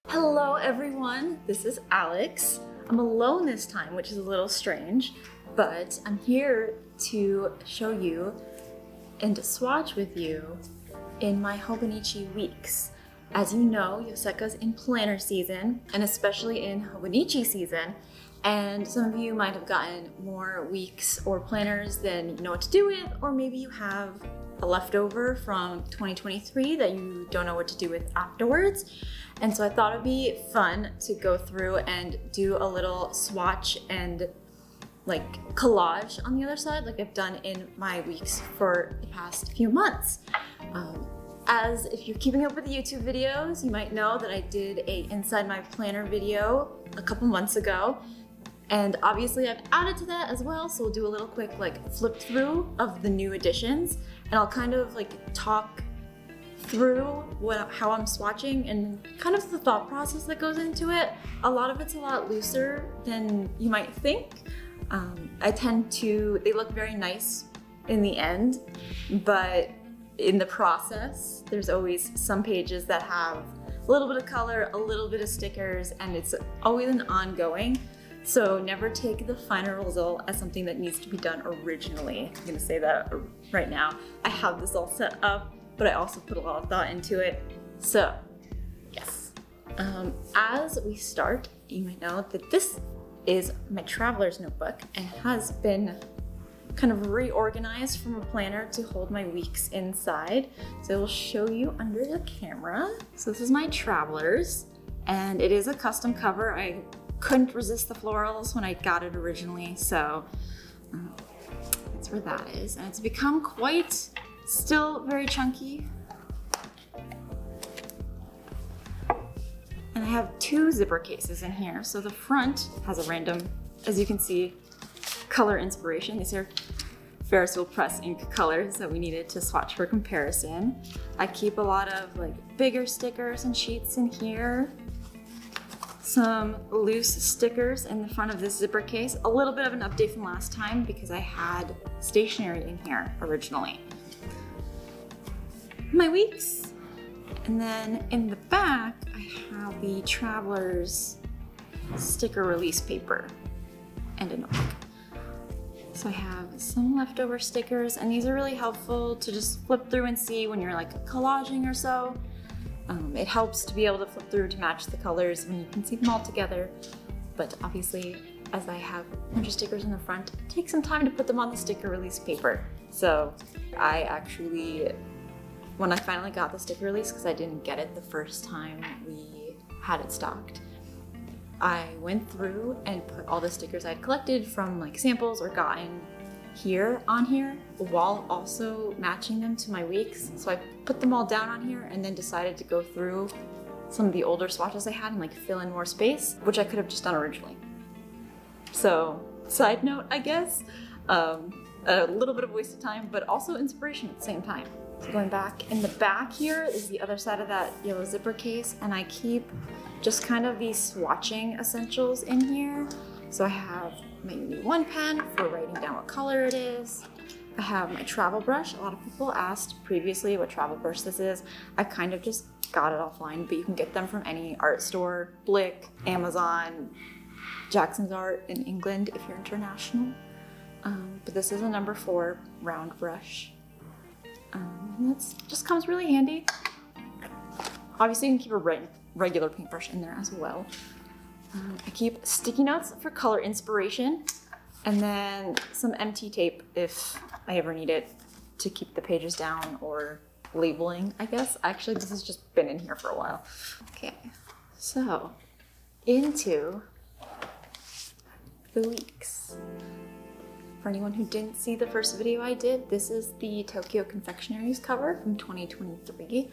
Hello everyone, this is Alex. I'm alone this time, which is a little strange, but I'm here to show you and to swatch with you in my Hobonichi weeks. As you know, Yoseka's in planner season, and especially in Hobonichi season, and some of you might have gotten more weeks or planners than you know what to do with, or maybe you have a leftover from 2023 that you don't know what to do with afterwards. And so I thought it'd be fun to go through and do a little swatch and like collage on the other side, like I've done in my weeks for the past few months. As if you're keeping up with the YouTube videos, you might know that I did a Inside My Planner video a couple months ago. And obviously I've added to that as well, so we'll do a little quick like flip through of the new additions, and I'll kind of like talk through how I'm swatching and kind of the thought process that goes into it. A lot of it's a lot looser than you might think. They look very nice in the end, but in the process, there's always some pages that have a little bit of color, a little bit of stickers, and it's always an ongoing. So never take the final result as something that needs to be done originally. I'm gonna say that right now. I have this all set up, but I also put a lot of thought into it. So, yes. As we start, you might know that this is my traveler's notebook and has been kind of reorganized from a planner to hold my weeks inside. So I will show you under the camera. So this is my traveler's, and it is a custom cover. I couldn't resist the florals when I got it originally, so that's where that is. And it's become quite, still very chunky. And I have two zipper cases in here. So the front has a random, as you can see, color inspiration. These are Ferris Wheel Press ink colors that we needed to swatch for comparison. I keep a lot of like bigger stickers and sheets in here. Some loose stickers in the front of this zipper case. A little bit of an update from last time because I had stationery in here originally. My weeks. And then in the back, I have the Traveler's sticker release paper and a notebook. So I have some leftover stickers, and these are really helpful to just flip through and see when you're like collaging or so. It helps to be able to flip through to match the colors when you can see them all together. But obviously, as I have a bunch of stickers in the front, it takes some time to put them on the sticker release paper. So I actually, when I finally got the sticker release, because I didn't get it the first time we had it stocked, I went through and put all the stickers I'd collected from like samples or gotten here on here, while also matching them to my weeks. So I put them all down on here and then decided to go through some of the older swatches I had and like fill in more space, which I could have just done originally. So side note, I guess, a little bit of a waste of time, but also inspiration at the same time. So going back, in the back here is the other side of that yellow zipper case, and I keep just kind of these swatching essentials in here. So I have my U1 pen for writing down what color it is. I have my travel brush. A lot of people asked previously what travel brush this is. I kind of just got it offline, but you can get them from any art store, Blick, Amazon, Jackson's Art in England if you're international. But this is a number 4 round brush. That just comes really handy. Obviously you can keep a regular paintbrush in there as well. I keep sticky notes for color inspiration, and then some MT tape if I ever need it to keep the pages down, or labeling, I guess. Actually, this has just been in here for a while. Okay, so into the weeks. For anyone who didn't see the first video I did, this is the Tokyo Confectionaries cover from 2023.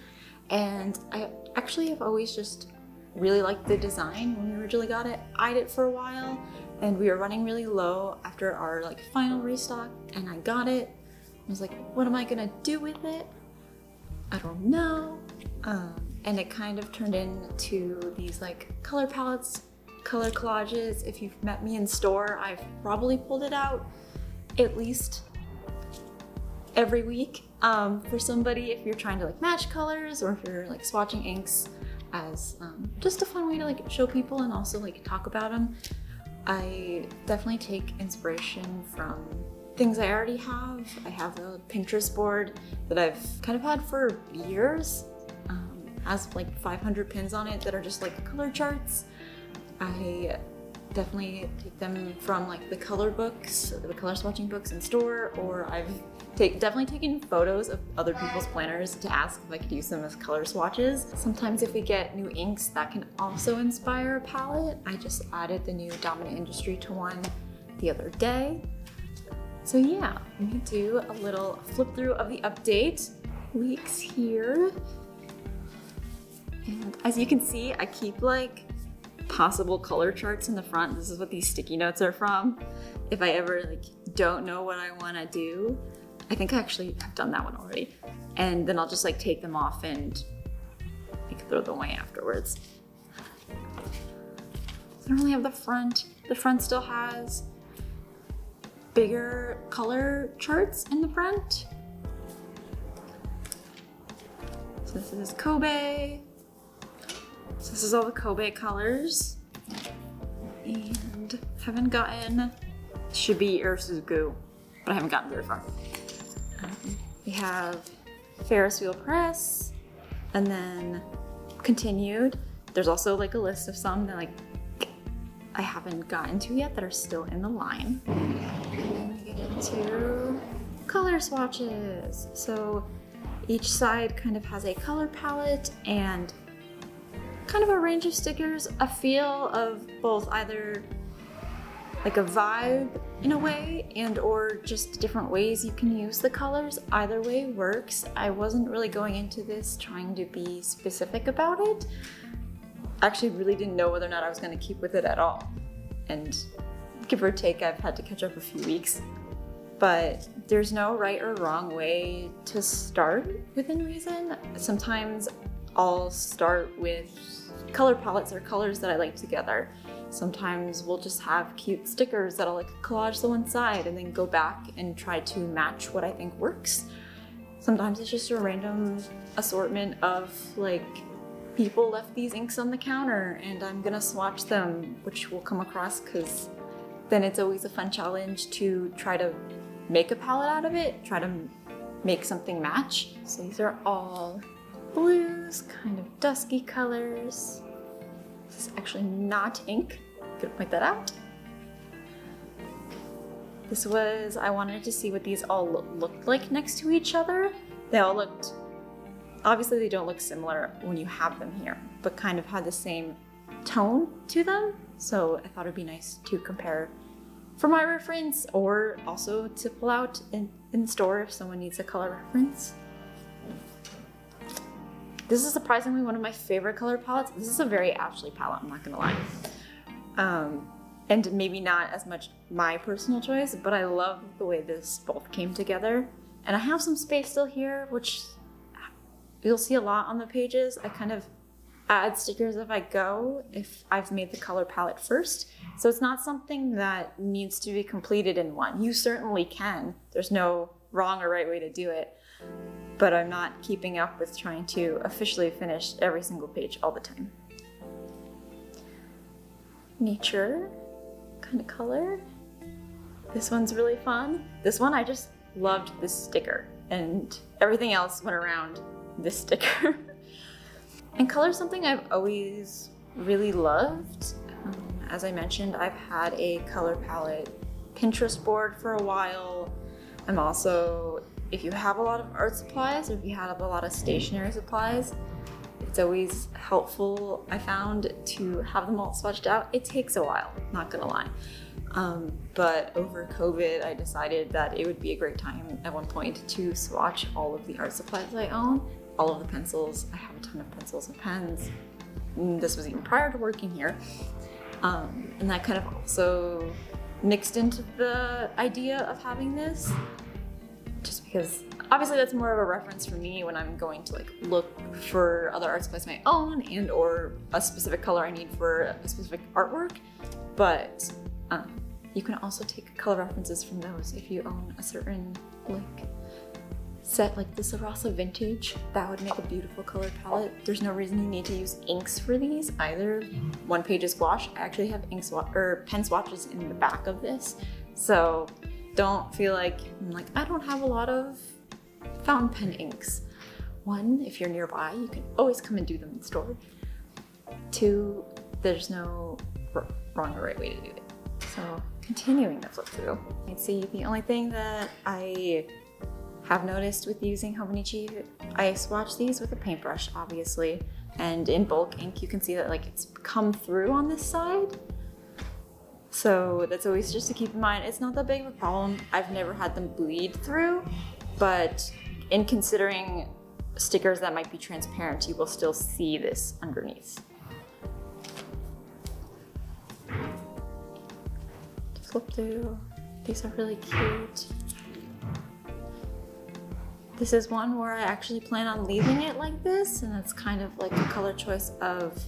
And I actually have always just really liked the design when we originally got it. Eyed it for a while, and we were running really low after our like final restock, and I got it. I was like, what am I gonna do with it? I don't know. And it kind of turned into these like color palettes color collages. If you've met me in store, I've probably pulled it out at least every week for somebody if you're trying to like match colors or if you're like swatching inks as just a fun way to like show people and also like talk about them. I definitely take inspiration from things I already have. I have a Pinterest board that I've kind of had for years. Has like 500 pins on it that are just like color charts. I definitely take them from like the color books, the color swatching books in store, or I've definitely taken photos of other people's planners to ask if I could use them as color swatches. Sometimes if we get new inks that can also inspire a palette. I just added the new Dominant Industry to one the other day. So yeah, let me do a little flip through of the update weeks here. And as you can see, I keep like possible color charts in the front. This is what these sticky notes are from. If I ever like don't know what I want to do, I think I actually have done that one already. And then I'll just like take them off and like throw them away afterwards. I don't really have the front. The front still has bigger color charts in the front. So this is Kobe. So this is all the Kobe colors. And haven't gotten Shibi or Suzuku, but I haven't gotten very far. We have Ferris Wheel Press, and then Continued. There's also like a list of some that like I haven't gotten to yet that are still in the line. And we get into color swatches. So each side kind of has a color palette and kind of a range of stickers, a feel of both either like a vibe in a way and or just different ways you can use the colors. Either way works. I wasn't really going into this trying to be specific about it. Actually really didn't know whether or not I was going to keep with it at all. And give or take, I've had to catch up a few weeks. But there's no right or wrong way to start within reason. Sometimes I'll start with color palettes or colors that I like together. Sometimes we'll just have cute stickers that I'll like collage to one side and then go back and try to match what I think works. Sometimes it's just a random assortment of like people left these inks on the counter and I'm gonna swatch them, which we'll come across because then it's always a fun challenge to try to make a palette out of it, try to make something match. So these are all blues, kind of dusky colors. This is actually not ink, gonna point that out. This was, I wanted to see what these all looked like next to each other. They all looked, obviously they don't look similar when you have them here, but kind of had the same tone to them. So I thought it'd be nice to compare for my reference or also to pull out in store if someone needs a color reference. This is surprisingly one of my favorite color palettes. This is a very Ashley palette, I'm not gonna lie. And maybe not as much my personal choice, but I love the way this both came together. And I have some space still here, which you'll see a lot on the pages. I kind of add stickers as I go if I've made the color palette first. So it's not something that needs to be completed in one. You certainly can. There's no wrong or right way to do it. But I'm not keeping up with trying to officially finish every single page all the time. Nature kind of color. This one's really fun. This one, I just loved this sticker and everything else went around this sticker. And color is something I've always really loved. As I mentioned, I've had a color palette Pinterest board for a while. I'm also, if you have a lot of art supplies or if you have a lot of stationery supplies, it's always helpful, I found, to have them all swatched out. It takes a while, not gonna lie. But over COVID, I decided that it would be a great time at one point to swatch all of the art supplies I own, all of the pencils. I have a ton of pencils and pens. And this was even prior to working here. And that kind of also mixed into the idea of having this, just because obviously that's more of a reference for me when I'm going to like look for other art supplies of my own and or a specific color I need for a specific artwork. But you can also take color references from those if you own a certain like set like the Sarasa Vintage. That would make a beautiful color palette. There's no reason you need to use inks for these either. One page is gouache. I actually have pen swatches in the back of this. So don't feel like, I don't have a lot of fountain pen inks. One, if you're nearby, you can always come and do them in the store. Two, there's no wrong or right way to do it. So continuing the flip through, you can see the only thing that I have noticed with using Hobonichi, I swatch these with a paintbrush, obviously, and in bulk ink, you can see that like it's come through on this side. So that's always just to keep in mind. It's not that big of a problem. I've never had them bleed through, but in considering stickers that might be transparent, you will still see this underneath. To flip through, these are really cute. This is one where I actually plan on leaving it like this, and it's kind of like a color choice of,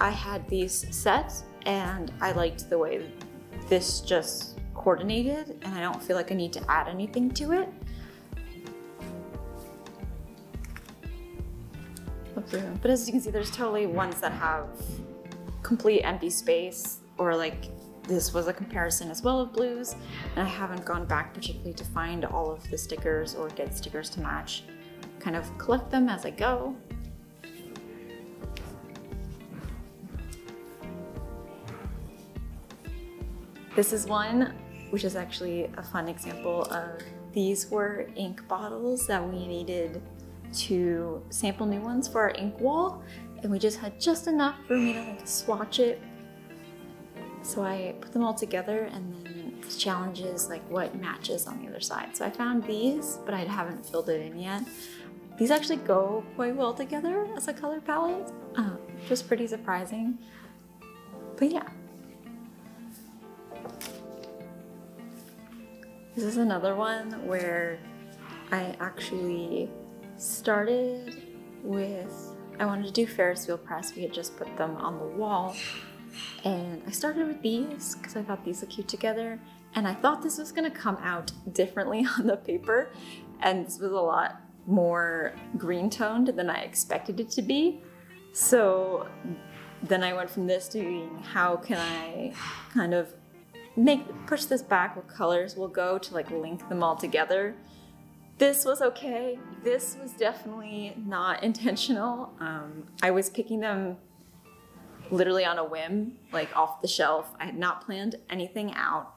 I had these set and I liked the way this just coordinated and I don't feel like I need to add anything to it. But as you can see, there's totally ones that have complete empty space, or like this was a comparison as well of blues, and I haven't gone back particularly to find all of the stickers or get stickers to match. Kind of collect them as I go. This is one which is actually a fun example of, these were ink bottles that we needed to sample new ones for our ink wall, and we just had just enough for me to like swatch it. So I put them all together, and then the challenge is like what matches on the other side. So I found these, but I haven't filled it in yet. These actually go quite well together as a color palette, which was pretty surprising. But yeah. This is another one where I actually started with, I wanted to do Ferris wheel press. We had just put them on the wall. And I started with these because I thought these look cute together. And I thought this was gonna come out differently on the paper. And this was a lot more green toned than I expected it to be. So then I went from this to being, how can I kind of push this back, what colors will go to like link them all together. This was okay. This was definitely not intentional. I was picking them literally on a whim, like off the shelf. I had not planned anything out.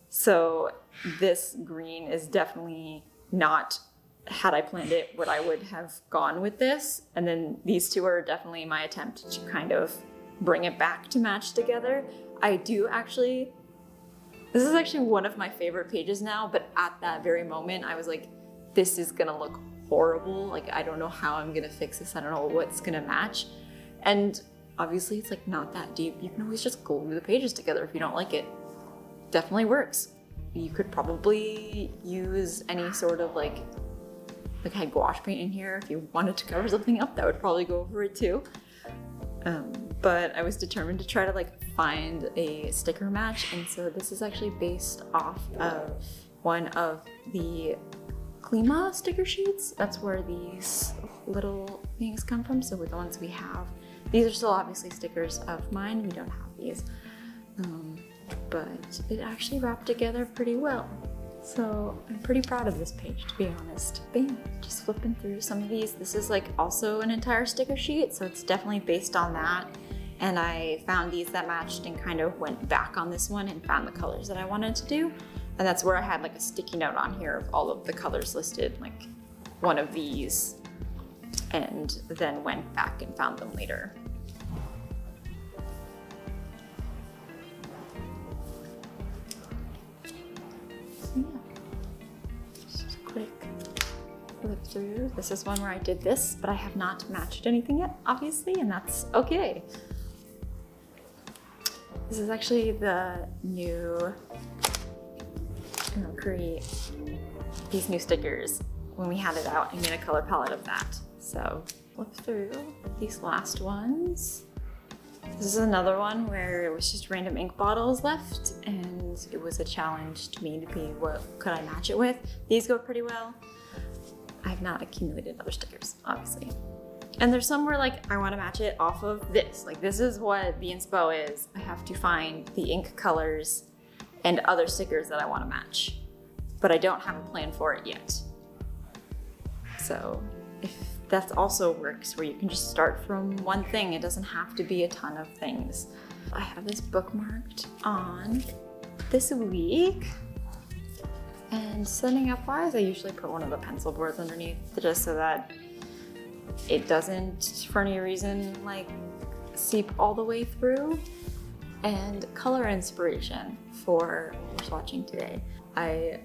So this green is definitely not, had I planned it, what I would have gone with this. And then these two are definitely my attempt to kind of bring it back to match together. I do actually, this is actually one of my favorite pages now, but at that very moment, I was like, this is gonna look horrible. Like, I don't know how I'm gonna fix this. I don't know what's gonna match. And obviously it's like not that deep. You can always just glue the pages together if you don't like it. Definitely works. You could probably use any sort of like I had gouache paint in here. If you wanted to cover something up, that would probably go over it too. But I was determined to try to like find a sticker match, and so this is actually based off of one of the Klima sticker sheets. That's where these little things come from. So with the ones we have, these are still obviously stickers of mine. We don't have these, but it actually wrapped together pretty well. So I'm pretty proud of this page, to be honest. But yeah, just flipping through some of these. This is like also an entire sticker sheet, so it's definitely based on that. And I found these that matched and kind of went back on this one and found the colors that I wanted to do. And that's where I had like a sticky note on here of all of the colors listed, like one of these, and then went back and found them later. So yeah, just a quick flip through. This is one where I did this, but I have not matched anything yet, obviously, and that's okay. This is actually the new, I'm gonna create these new stickers when we had it out, I made a color palette of that. So flip through these last ones. This is another one where it was just random ink bottles left, and it was a challenge to me to be what could I match it with. These go pretty well. I have not accumulated other stickers, obviously. And there's some where like I want to match it off of this. Like this is what the inspo is. I have to find the ink colors and other stickers that I want to match, but I don't have a plan for it yet. So if that also works, where you can just start from one thing, it doesn't have to be a ton of things. I have this bookmarked on this week. And setting up wise, I usually put one of the pencil boards underneath just so that it doesn't, for any reason, like seep all the way through. And color inspiration for what we're swatching today. I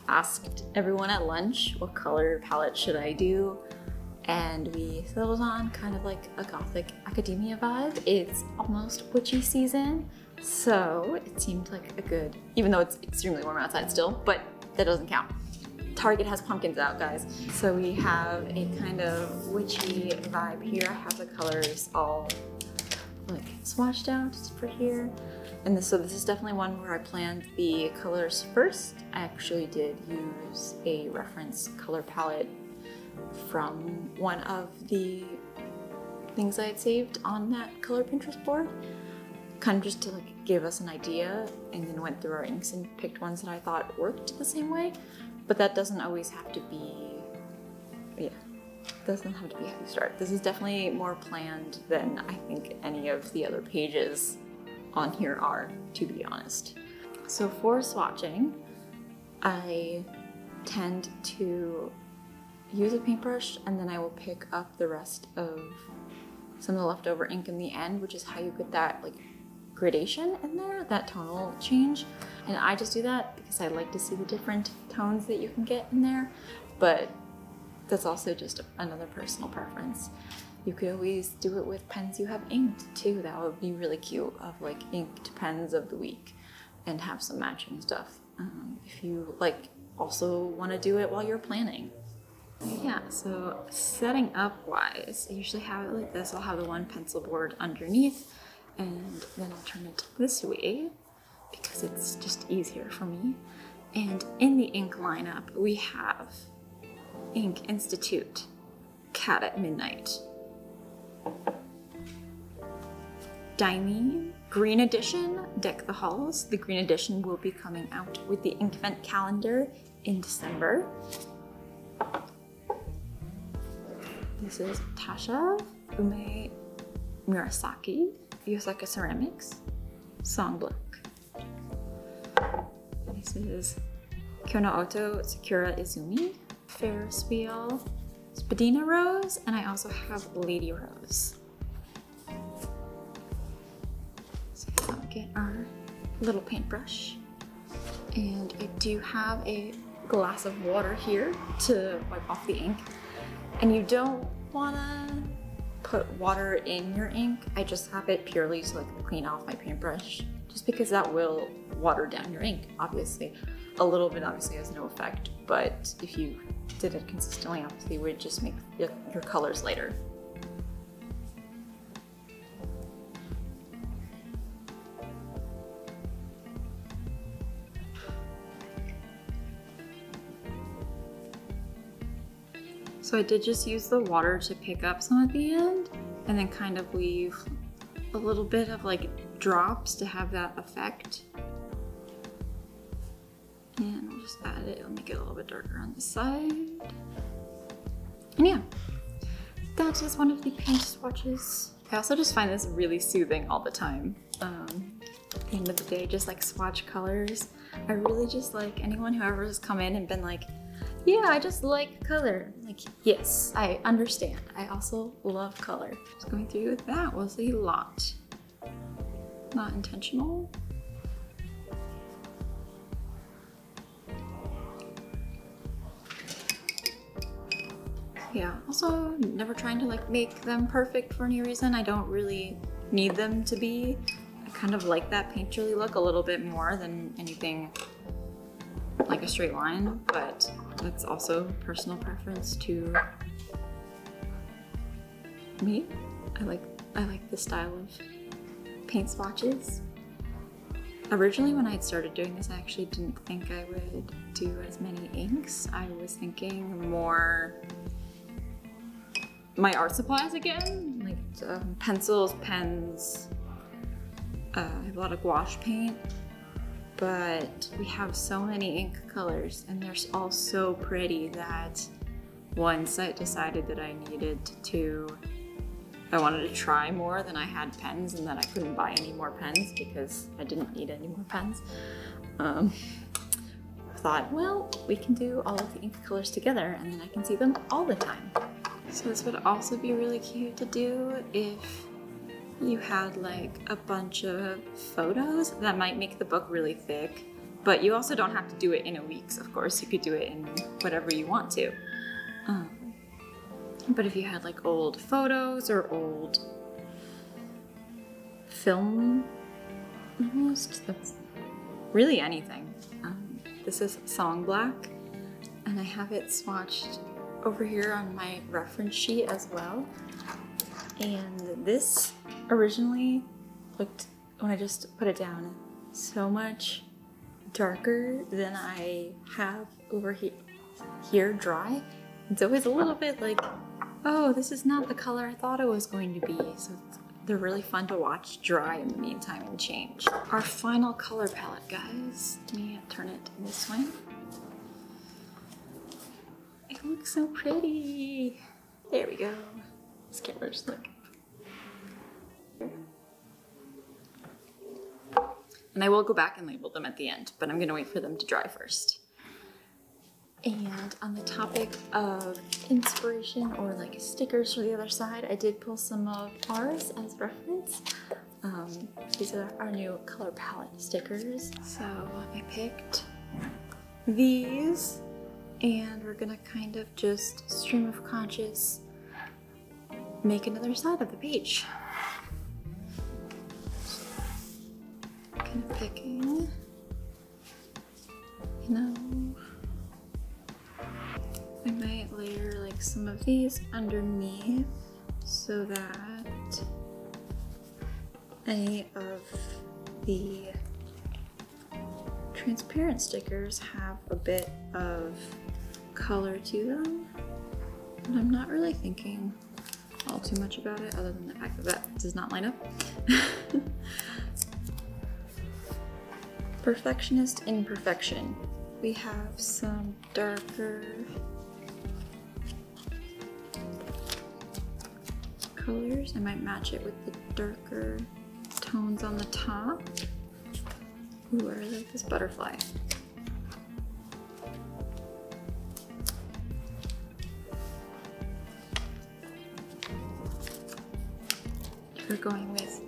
asked everyone at lunch what color palette should I do, and we settled on kind of like a gothic academia vibe. It's almost witchy season, so it seemed like a good, even though it's extremely warm outside still, but that doesn't count. Target has pumpkins out, guys. So we have a kind of witchy vibe here. I have the colors all like swatched out for here. And so this is definitely one where I planned the colors first. I actually did use a reference color palette from one of the things I had saved on that color Pinterest board, kind of just to like give us an idea, and then went through our inks and picked ones that I thought worked the same way. But that doesn't always have to be, doesn't have to be how you start. This is definitely more planned than I think any of the other pages on here are, to be honest. So for swatching, I tend to use a paintbrush, and then I will pick up the rest of some of the leftover ink in the end, which is how you get that like gradation in there, that tonal change. And I just do that because I like to see the different tones that you can get in there, but that's also just another personal preference. You could always do it with pens you have inked too. That would be really cute, of like inked pens of the week, and have some matching stuff. If you like also want to do it while you're planning. Yeah, so setting up wise, I usually have it like this. I'll have the one pencil board underneath, and then I'll turn it this way because it's just easier for me. And in the ink lineup, we have Ink Institute, Cat at Midnight, Daimine, Green Edition, Deck the Halls. The Green Edition will be coming out with the Inkvent calendar in December. This is Tasha Ume Murasaki, Yosaka Ceramics, Songbook. This is Kyono Oto Sakura Izumi, Ferris Wheel, Spadina Rose, and I also have Lady Rose. So I'll get our little paintbrush, and I do have a glass of water here to wipe off the ink. And you don't want to put water in your ink. I just have it purely to like clean off my paintbrush, just because that will water down your ink, obviously. A little bit obviously has no effect, but if you did it consistently, obviously it would just make your colors lighter. So I did just use the water to pick up some at the end, and then kind of leave a little bit of like drops to have that effect. And I'll just add it, it'll make it a little bit darker on the side. And yeah, that is one of the paint swatches. I also just find this really soothing all the time. At the end of the day, just like swatch colors. I really just like anyone who ever has come in and been like, yeah, I just like color. Like, yes, I understand. I also love color. Just going through that was a lot. Not intentional. Yeah, also never trying to like make them perfect for any reason. I don't really need them to be. I kind of like that painterly look a little bit more than anything like a straight line, but That's also personal preference to me. I like this style of paint swatches. Originally, when I'd started doing this, I actually didn't think I would do as many inks. I was thinking more my art supplies again, like pencils, pens. I have a lot of gouache paint, but we have so many ink colors and they're all so pretty that once I decided that I wanted to try more than I had pens and that I couldn't buy any more pens because I didn't need any more pens. I thought, well, we can do all of the ink colors together and then I can see them all the time. So this would also be really cute to do if you had like a bunch of photos. That might make the book really thick, but you also don't have to do it in a week. So of course you could do it in whatever you want to. But if you had like old photos or old film, almost, that's really anything. This is Song Black, and I have it swatched over here on my reference sheet as well. And this originally looked, when I just put it down, so much darker than I have over here dry. It's always a little bit like, oh, this is not the color I thought it was going to be. So they're really fun to watch dry in the meantime and change. Our final color palette, guys. Let me turn it this way. It looks so pretty. There we go. This camera's look. And I will go back and label them at the end, but I'm gonna wait for them to dry first. And on the topic of inspiration or like stickers for the other side, I did pull some of ours as reference. These are our new color palette stickers. So I picked these and we're gonna kind of just stream of conscious make another side of the page. Kind of picking, you know, I might layer like some of these underneath so that any of the transparent stickers have a bit of color to them. And I'm not really thinking all too much about it other than the fact that that does not line up. Perfectionist imperfection. We have some darker colors. I might match it with the darker tones on the top. Ooh, I really like this butterfly. If you're going with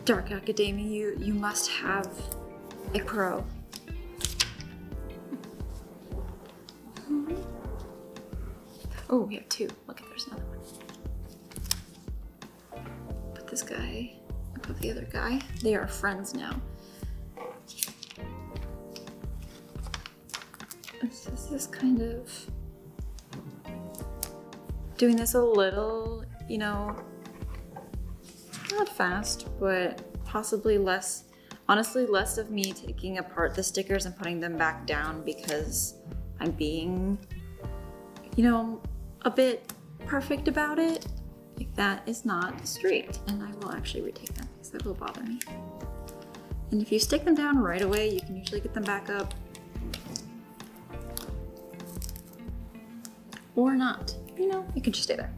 dark academia, you must have a pro. Oh, we have two. Look, there's another one. Put this guy above the other guy. They are friends now. This is just kind of doing this a little, you know, not fast, but possibly less. Honestly, less of me taking apart the stickers and putting them back down because I'm being, you know, a bit perfect about it. Like, that is not straight, and I will actually retake them because that will bother me. And if you stick them down right away, you can usually get them back up. Or not, you know, you can just stay there.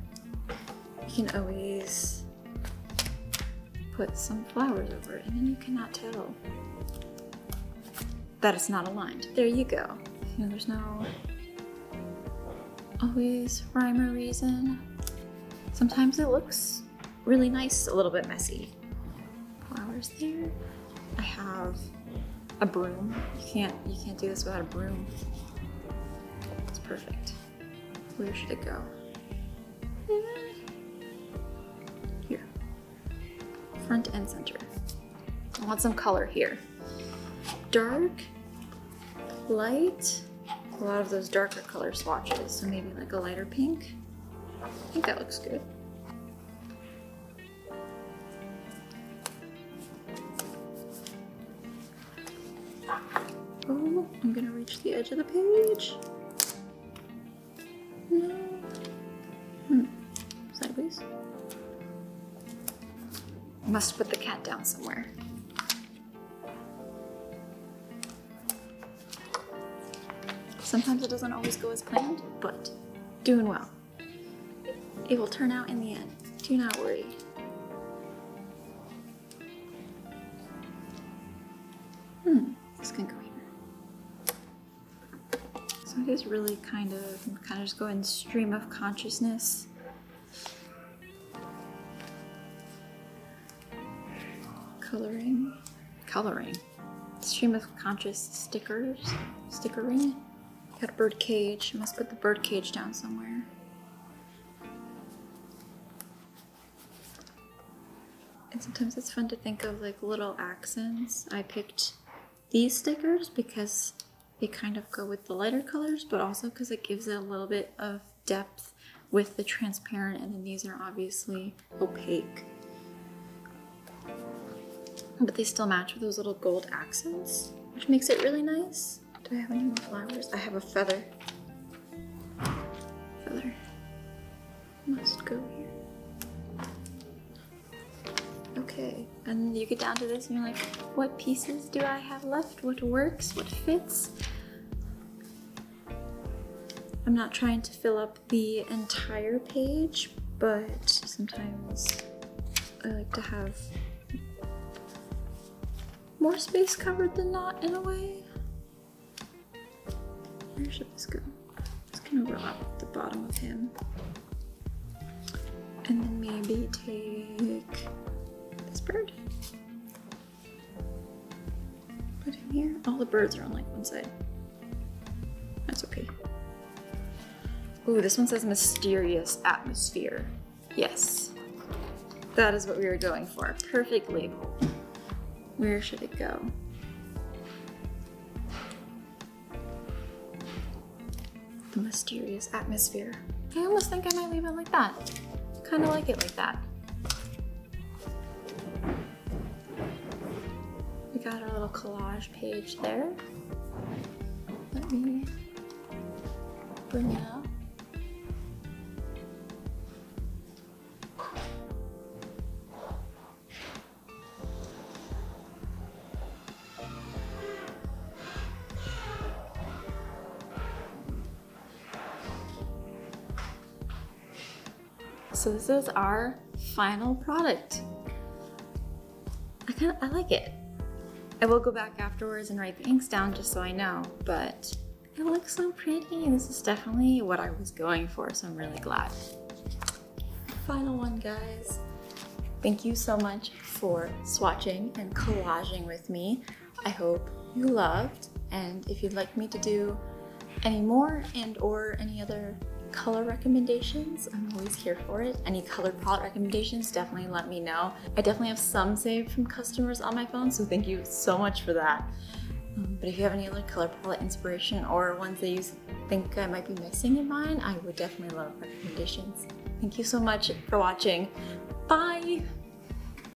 You can always put some flowers over it and then you cannot tell that it's not aligned. There you go. You know, there's no always rhyme or reason. Sometimes it looks really nice, a little bit messy. Flowers there. I have a broom. You can't do this without a broom. It's perfect. Where should it go? Here. Front and center. I want some color here. Dark, light, a lot of those darker color swatches, so maybe like a lighter pink. I think that looks good. Oh, I'm gonna reach the edge of the page. No. Sideways. Must put the cat down somewhere. Sometimes it doesn't always go as planned, but doing well. It will turn out in the end. Do not worry. This can go here. So it is really kind of just go in stream of consciousness. Coloring. Stream of conscious stickering. Got a bird cage. I must put the bird cage down somewhere. And sometimes it's fun to think of like little accents. I picked these stickers because they kind of go with the lighter colors, but also because it gives it a little bit of depth with the transparent, and then these are obviously opaque. But they still match with those little gold accents, which makes it really nice. Do I have any more flowers? I have a feather. Feather must go here. Okay, and you get down to this and you're like, what pieces do I have left? What works? What fits? I'm not trying to fill up the entire page, but sometimes I like to have more space covered than not, in a way. Where should this go? It's gonna overlap the bottom of him. And then maybe take this bird. Put him here. All the birds are on like one side. That's okay. Ooh, this one says mysterious atmosphere. Yes. That is what we were going for. Perfect label. Where should it go? The mysterious atmosphere. I almost think I might leave it like that. Kind of like it like that. We got our little collage page there. Let me bring it up. So this is our final product. I like it. I will go back afterwards and write the inks down just so I know, but it looks so pretty. This is definitely what I was going for, so I'm really glad. Final one, guys. Thank you so much for swatching and collaging with me. I hope you loved, and if you'd like me to do any more and or any other color recommendations, I'm always here for it. Any color palette recommendations, definitely let me know. I definitely have some saved from customers on my phone, so thank you so much for that. But if you have any other color palette inspiration or ones that you think I might be missing in mine, I would definitely love recommendations. Thank you so much for watching. Bye!